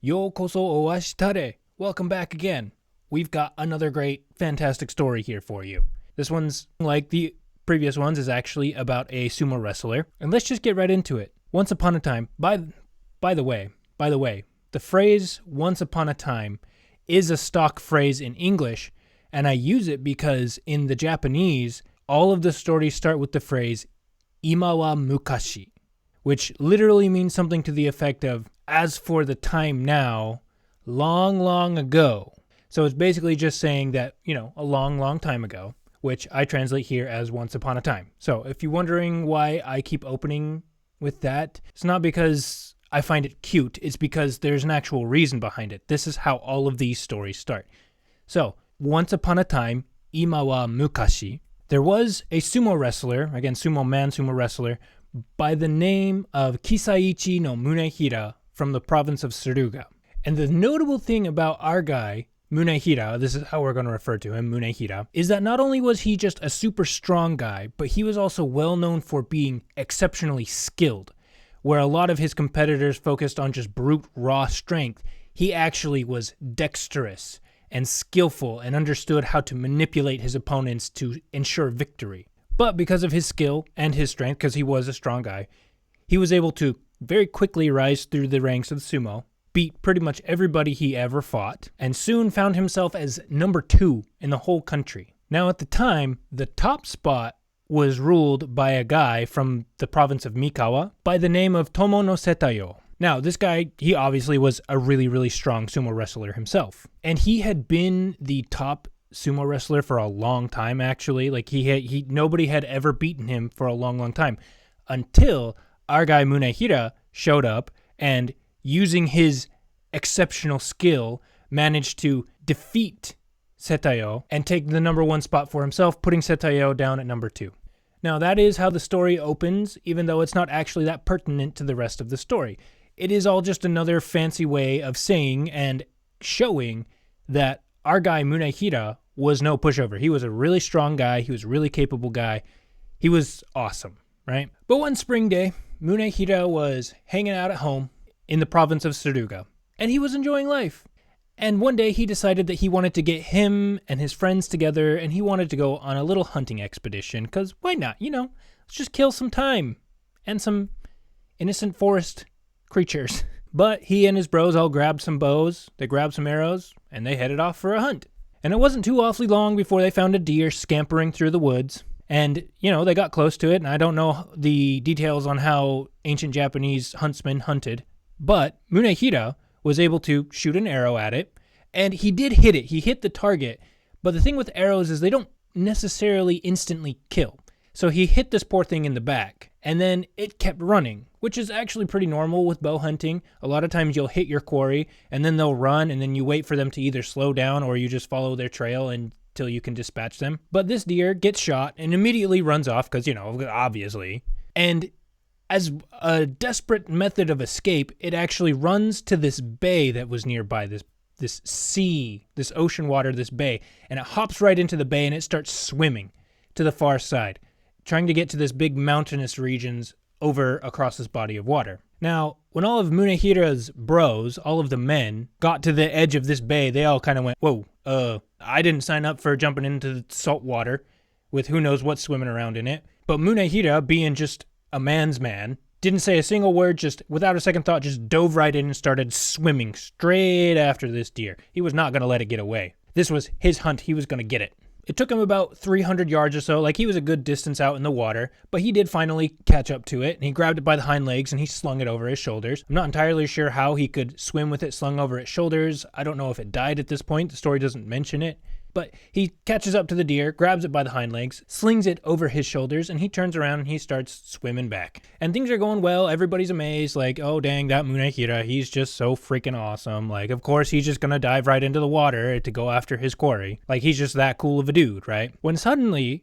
Yo koso o ashitare. Welcome back again. We've got another great, fantastic story here for you. This one's, like the previous ones, is actually about a sumo wrestler. And let's just get right into it. Once upon a time, by the way, the phrase once upon a time is a stock phrase in English, and I use it because in the Japanese, all of the stories start with the phrase ima wa mukashi, which literally means something to the effect of, as for the time now, long, long ago. So it's basically just saying that, a long, long time ago, which I translate here as once upon a time. So if you're wondering why I keep opening with that, it's not because I find it cute, it's because there's an actual reason behind it. This is how all of these stories start. So, once upon a time, ima wa mukashi, there was a sumo wrestler, again, sumo wrestler, by the name of Kisaichi no Munehira from the province of Suruga. And the notable thing about our guy, Munehira, this is how we're going to refer to him, Munehira, is that not only was he just a super strong guy, but he was also well known for being exceptionally skilled. Where a lot of his competitors focused on just brute raw strength, he actually was dexterous and skillful and understood how to manipulate his opponents to ensure victory. But because of his skill and his strength, because he was a strong guy, he was able to very quickly rise through the ranks of the sumo, beat pretty much everybody he ever fought, and soon found himself as number 2 in the whole country. Now at the time, the top spot was ruled by a guy from the province of Mikawa by the name of Tomo no Setayo. Now, this guy, he obviously was a really, really strong sumo wrestler himself. And he had been the top sumo wrestler for a long time, actually. Like, nobody had ever beaten him for a long, long time. Until our guy Munehira showed up and, using his exceptional skill, managed to defeat Setayo and take the number 1 spot for himself, putting Setayo down at number 2. Now, that is how the story opens, even though it's not actually that pertinent to the rest of the story. It is all just another fancy way of saying and showing that our guy Munehira was no pushover. He was a really strong guy. He was a really capable guy. He was awesome, right? But one spring day, Munehira was hanging out at home in the province of Suruga, and he was enjoying life. And one day he decided that he wanted to get him and his friends together, and he wanted to go on a little hunting expedition, because why not? Let's just kill some time and some innocent forest creatures. But he and his bros all grabbed some bows, they grabbed some arrows, and they headed off for a hunt. And it wasn't too awfully long before they found a deer scampering through the woods. And, they got close to it, and I don't know the details on how ancient Japanese huntsmen hunted, but Munehira was able to shoot an arrow at it, and he did hit it. He hit the target, but the thing with arrows is they don't necessarily instantly kill. So he hit this poor thing in the back, and then it kept running, which is actually pretty normal with bow hunting. A lot of times you'll hit your quarry, and then they'll run, and then you wait for them to either slow down or you just follow their trail until you can dispatch them. But this deer gets shot and immediately runs off because, obviously. And as a desperate method of escape, it actually runs to this bay that was nearby, this sea, this ocean water, this bay, and it hops right into the bay and it starts swimming to the far side, trying to get to this big mountainous regions over across this body of water. Now, when all of Munehira's bros, all of the men, got to the edge of this bay, they all kind of went, whoa, I didn't sign up for jumping into the salt water with who knows what swimming around in it. But Munehira, being just a man's man, didn't say a single word, just without a second thought, just dove right in and started swimming straight after this deer. He was not going to let it get away. This was his hunt. He was going to get it. It took him about 300 yards or so, like he was a good distance out in the water, but he did finally catch up to it, and he grabbed it by the hind legs and he slung it over his shoulders. I'm not entirely sure how he could swim with it slung over its shoulders. I don't know if it died at this point. The story doesn't mention it. But he catches up to the deer, grabs it by the hind legs, slings it over his shoulders, and he turns around and he starts swimming back. And things are going well. Everybody's amazed. Like, oh, dang, that Munehira, he's just so freaking awesome. Like, of course, he's just going to dive right into the water to go after his quarry. Like, he's just that cool of a dude, right? When suddenly,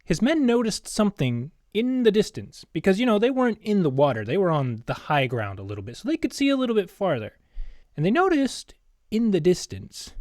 his men noticed something in the distance. Because, they weren't in the water. They were on the high ground a little bit. So they could see a little bit farther. And they noticed in the distance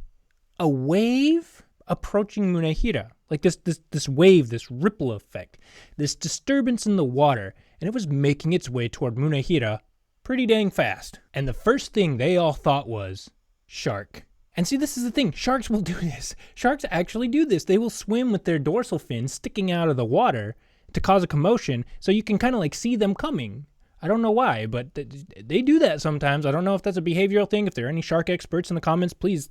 a wave approaching Munehira, like this wave, this ripple effect, this disturbance in the water, and it was making its way toward Munehira pretty dang fast. And the first thing they all thought was shark. And see, this is the thing. Sharks will do this. Sharks actually do this. They will swim with their dorsal fins sticking out of the water to cause a commotion, so you can kind of like see them coming. I don't know why, but they do that sometimes. I don't know if that's a behavioral thing. If there are any shark experts in the comments, please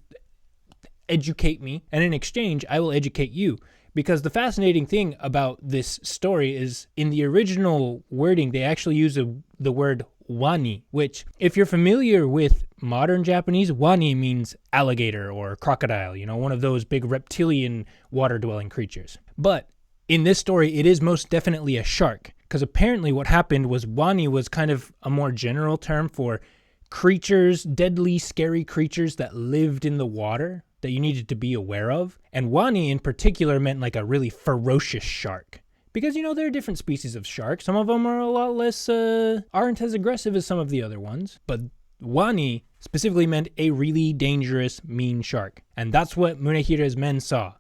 educate me. And in exchange, I will educate you. Because the fascinating thing about this story is in the original wording, they actually use the word wani, which if you're familiar with modern Japanese, wani means alligator or crocodile, one of those big reptilian water-dwelling creatures. But in this story, it is most definitely a shark, because apparently what happened was wani was kind of a more general term for creatures, deadly, scary creatures that lived in the water that you needed to be aware of. And wani in particular meant like a really ferocious shark. Because, there are different species of sharks. Some of them are a lot less, aren't as aggressive as some of the other ones. But wani specifically meant a really dangerous, mean shark. And that's what Munehira's men saw.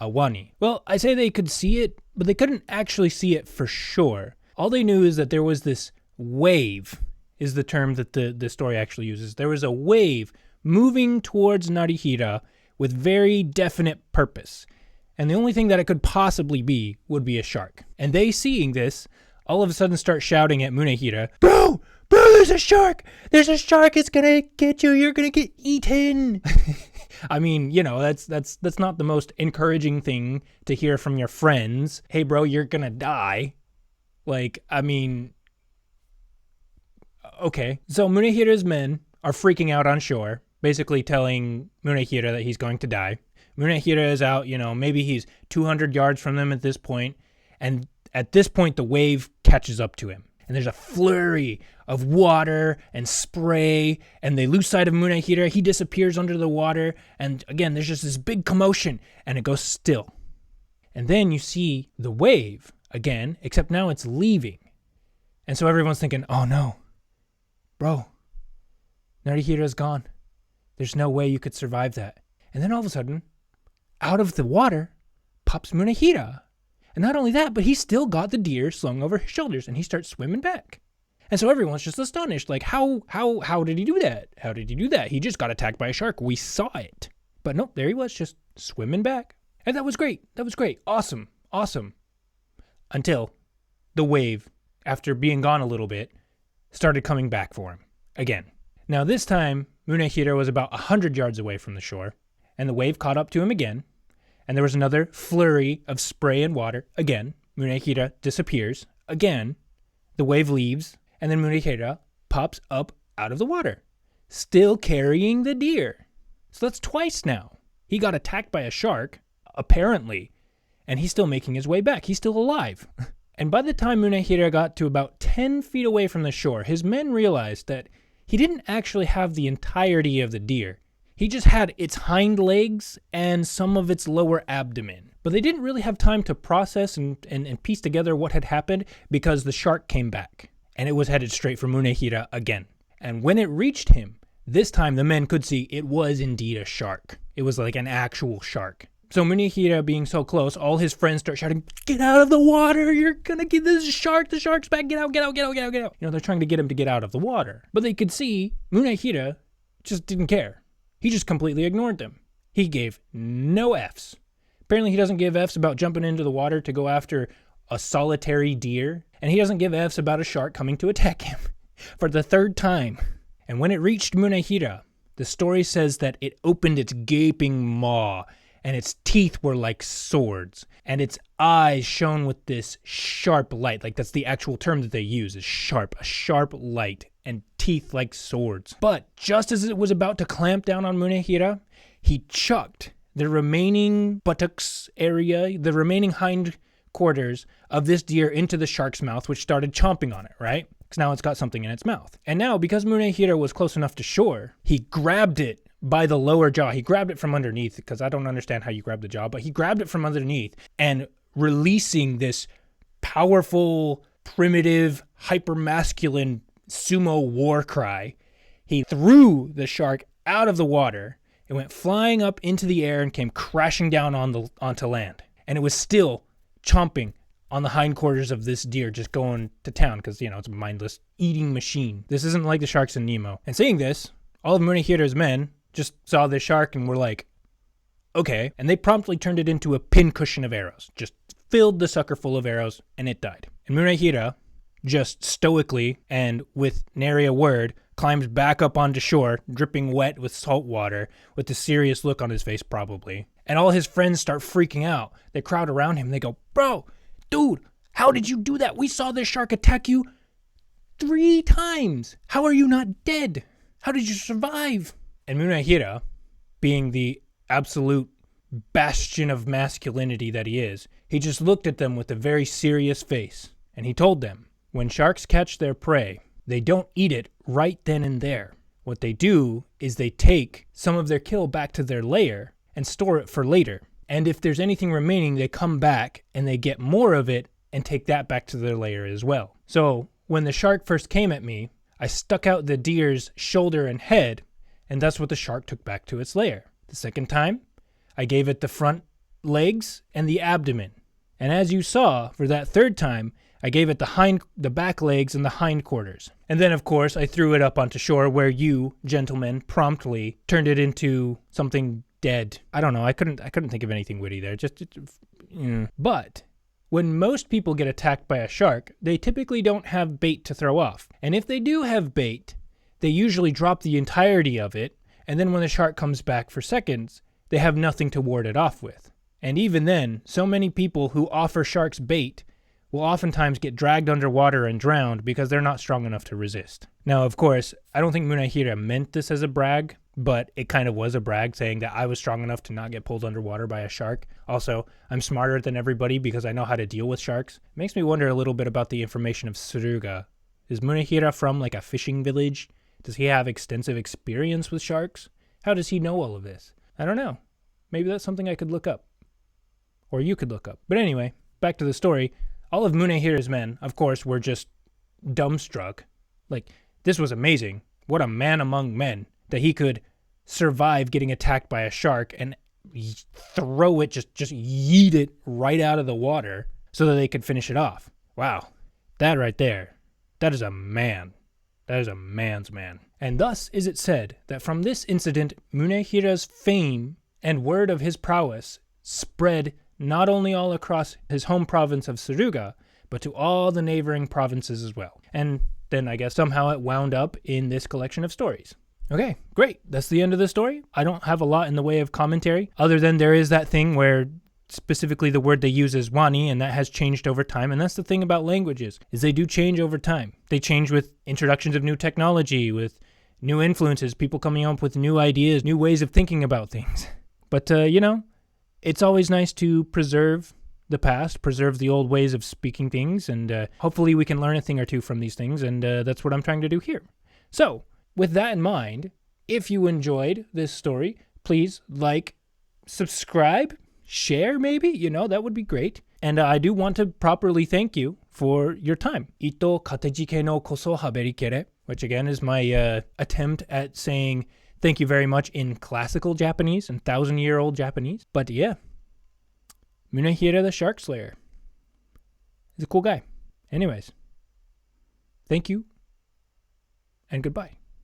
A wani. Well, I say they could see it, but they couldn't actually see it for sure. All they knew is that there was this wave, is the term that the story actually uses. There was a wave moving towards Narihira with very definite purpose. And the only thing that it could possibly be would be a shark. And they, seeing this, all of a sudden start shouting at Munehira, Bro, there's a shark! There's a shark! It's gonna get you! You're gonna get eaten! I mean, that's not the most encouraging thing to hear from your friends. Hey, bro, you're gonna die. Okay. So Munehira's men are freaking out on shore, basically telling Munehira that he's going to die. Munehira is out, maybe he's 200 yards from them at this point, and at this point the wave catches up to him. And there's a flurry of water and spray, and they lose sight of Munehira. He disappears under the water, and again, there's just this big commotion, and it goes still. And then you see the wave again, except now it's leaving. And so everyone's thinking, oh no, bro, Narihira's gone. There's no way you could survive that. And then all of a sudden, out of the water pops Munehira. And not only that, but he's still got the deer slung over his shoulders, and he starts swimming back. And so everyone's just astonished, like, how did he do that? How did he do that? He just got attacked by a shark. We saw it. But nope, there he was, just swimming back. And that was great. Awesome. Until the wave, after being gone a little bit, started coming back for him again. Now this time, Munehira was about 100 yards away from the shore, and the wave caught up to him again, and there was another flurry of spray and water. Again, Munehira disappears. Again, the wave leaves, and then Munehira pops up out of the water, still carrying the deer. So that's twice now. He got attacked by a shark, apparently, and he's still making his way back. He's still alive. And by the time Munehira got to about 10 feet away from the shore, his men realized that he didn't actually have the entirety of the deer. He just had its hind legs and some of its lower abdomen. But they didn't really have time to process and piece together what had happened because the shark came back. And it was headed straight for Munehira again. And when it reached him, this time the men could see it was indeed a shark. It was like an actual shark. So Munehira being so close, all his friends start shouting, "Get out of the water! You're gonna get this shark! The shark's back! Get out! Get out! Get out! Get out! Get out!" They're trying to get him to get out of the water. But they could see Munehira just didn't care. He just completely ignored them. He gave no Fs. Apparently he doesn't give Fs about jumping into the water to go after a solitary deer. And he doesn't give Fs about a shark coming to attack him for the third time. And when it reached Munehira, the story says that it opened its gaping maw, and its teeth were like swords, and its eyes shone with this sharp light. Like, that's the actual term that they use, is sharp, a sharp light, and teeth like swords. But just as it was about to clamp down on Munehira, he chucked the remaining buttocks area, the remaining hind quarters of this deer into the shark's mouth, which started chomping on it, right? Because now it's got something in its mouth. And now, because Munehira was close enough to shore, he grabbed it by the lower jaw. He grabbed it from underneath, because I don't understand how you grab the jaw, but he grabbed it from underneath, and releasing this powerful, primitive, hyper-masculine sumo war cry, he threw the shark out of the water. It went flying up into the air and came crashing down onto land. And it was still chomping on the hindquarters of this deer just going to town because, it's a mindless eating machine. This isn't like the sharks in Nemo. And seeing this, all of Munehira's men just saw this shark and were like, okay. And they promptly turned it into a pincushion of arrows. Just filled the sucker full of arrows and it died. And Munehira just stoically and with nary a word climbs back up onto shore, dripping wet with salt water, with a serious look on his face probably. And all his friends start freaking out. They crowd around him. They go, bro, dude, how did you do that? We saw this shark attack you 3 times. How are you not dead? How did you survive? And Munehira, being the absolute bastion of masculinity that he is, he just looked at them with a very serious face. And he told them, when sharks catch their prey, they don't eat it right then and there. What they do is they take some of their kill back to their lair and store it for later. And if there's anything remaining, they come back and they get more of it and take that back to their lair as well. So when the shark first came at me, I stuck out the deer's shoulder and head, and that's what the shark took back to its lair. The second time, I gave it the front legs and the abdomen. And as you saw, for that third time, I gave it the back legs and the hindquarters. And then, of course, I threw it up onto shore where you, gentlemen, promptly turned it into something dead. I don't know. I couldn't think of anything witty there. But when most people get attacked by a shark, they typically don't have bait to throw off. And if they do have bait, they usually drop the entirety of it. And then when the shark comes back for seconds, they have nothing to ward it off with. And even then, so many people who offer sharks bait will oftentimes get dragged underwater and drowned because they're not strong enough to resist. Now, of course, I don't think Munehira meant this as a brag, but it kind of was a brag saying that I was strong enough to not get pulled underwater by a shark. Also, I'm smarter than everybody because I know how to deal with sharks. It makes me wonder a little bit about the information of Suruga. Is Munehira from like a fishing village? Does he have extensive experience with sharks? How does he know all of this? I don't know. Maybe that's something I could look up. Or you could look up. But anyway, back to the story. All of Munehira's men, of course, were just dumbstruck. Like, this was amazing. What a man among men that he could survive getting attacked by a shark and throw it, just yeet it right out of the water so that they could finish it off. Wow. That right there, that is a man. That is a man's man. And thus is it said that from this incident, Munehira's fame and word of his prowess spread not only all across his home province of Suruga, but to all the neighboring provinces as well. And then I guess somehow it wound up in this collection of stories. Okay, great. That's the end of the story. I don't have a lot in the way of commentary, other than there is that thing where specifically the word they use is wani, and that has changed over time. And that's the thing about languages, is they do change over time. They change with introductions of new technology, with new influences, people coming up with new ideas, new ways of thinking about things. But, it's always nice to preserve the past, preserve the old ways of speaking things, and hopefully we can learn a thing or two from these things, and that's what I'm trying to do here. So, with that in mind, if you enjoyed this story, please like, subscribe, share maybe, that would be great. And I do want to properly thank you for your time. Ito katejike no koso haberi kere, which again is my attempt at saying thank you very much in classical Japanese and 1,000-year-old Japanese. But yeah, Munehira the Shark Slayer. He's a cool guy. Anyways, thank you and goodbye.